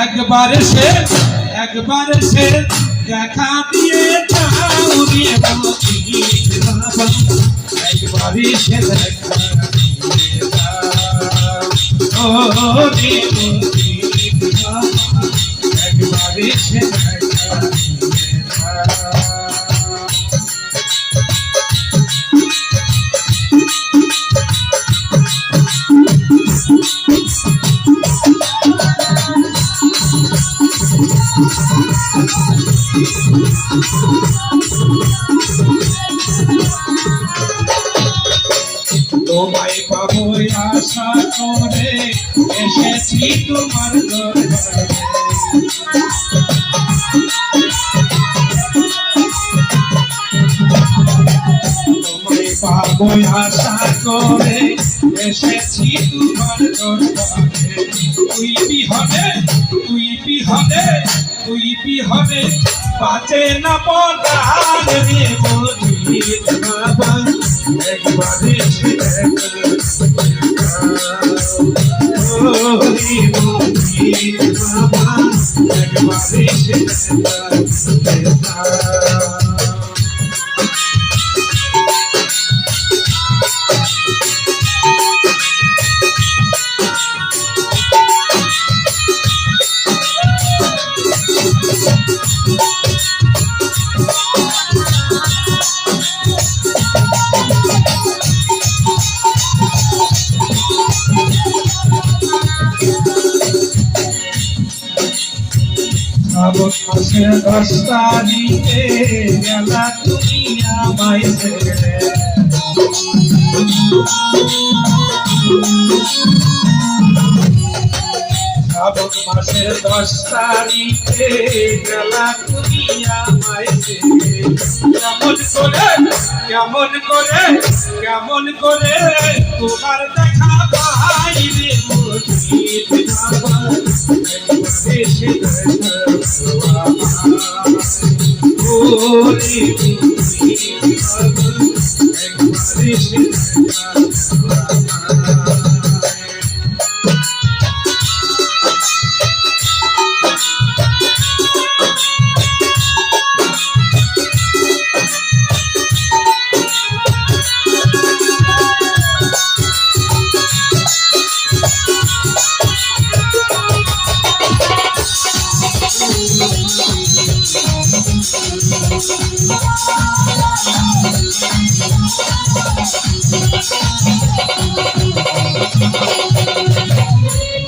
একবার সে দেখা দিয়ে যাও রে মতি বাবা, একবার সে দেখা দিয়ে যাও ও রে মতি বাবা, একবার সে দেখা দিয়ে যাও। তোমায় পাবো আশা করে এসেছি তোমার দরবারে, তোমায় পাবো আশা করে এসেছি তোমার দরবারে। তুই বিহনে বাঁচে না পরাণ রে মতি বাবা, একবার এসে দেখা ও রে মতি বাবা, একবার এসে দেখা। শ্রাবণ মাসের 10 তারিখে গেলা তুমি আমায় ছেড়ে, শ্রাবণ মাসের 10 তারিখে গেলা তুমি আমায় ছেড়ে। কেমন করে তোমার দেখা পাই রে মতি বাবা, এসে দেখা ও রে মতি বাবা, একবার এসে দেখা।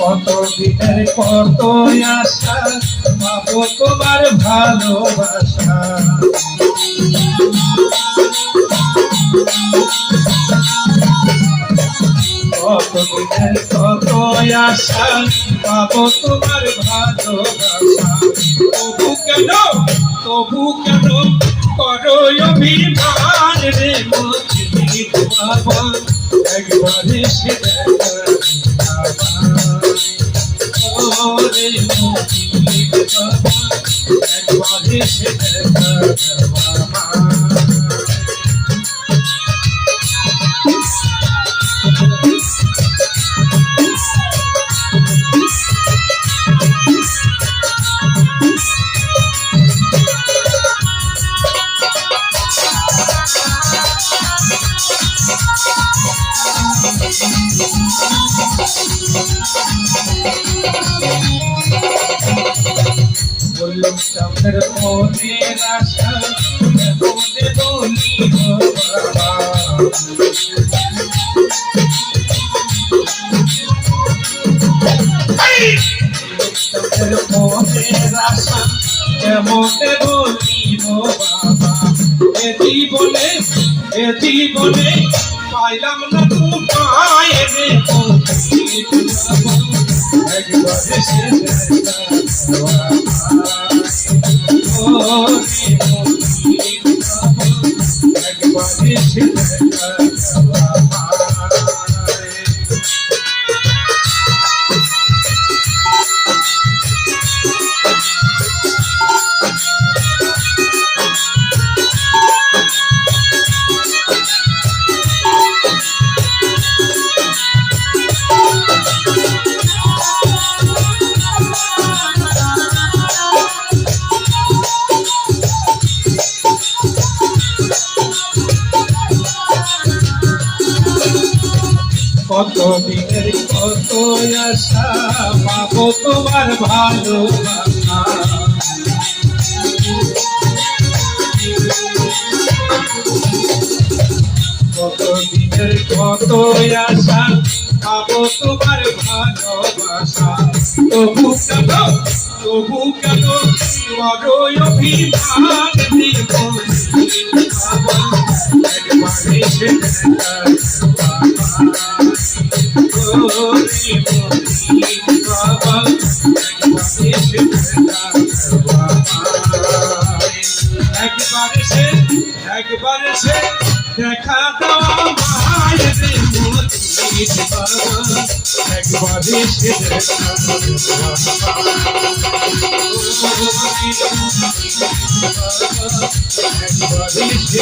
কত দিনের কত আশা পাবো তোমার ভালোবাসা, কত দিনের কত আশা পাবো তোমার ভালোবাসা। তবু কেন করো অভিমান রে মতি বাবা, একবার এসে দেখা ও রে মতি বাবা, একবার এসে দেখা বাবা। বললাম চাঁদের মনের আশা মনে বলি বাবা, চাঁদের মনের আশা মনে বলি বাবা, এ জীবনে পাইলাম না তোমায় রে মতি বাবা, একবার এসে দেখা ও রে মতি বাবা, একবার এসে দেখা। কত দিনের কত আশা পাবো তোমার ভালোবাসা কত দিনের কত আশা পাবো তোমার ভালোবাসা তবু কেন বড় অভিমান দিব একবারে সে একবারে সে দেখা দেওয়া মায়ের মুর্শিদ বাবা একবারে সে একবারে সে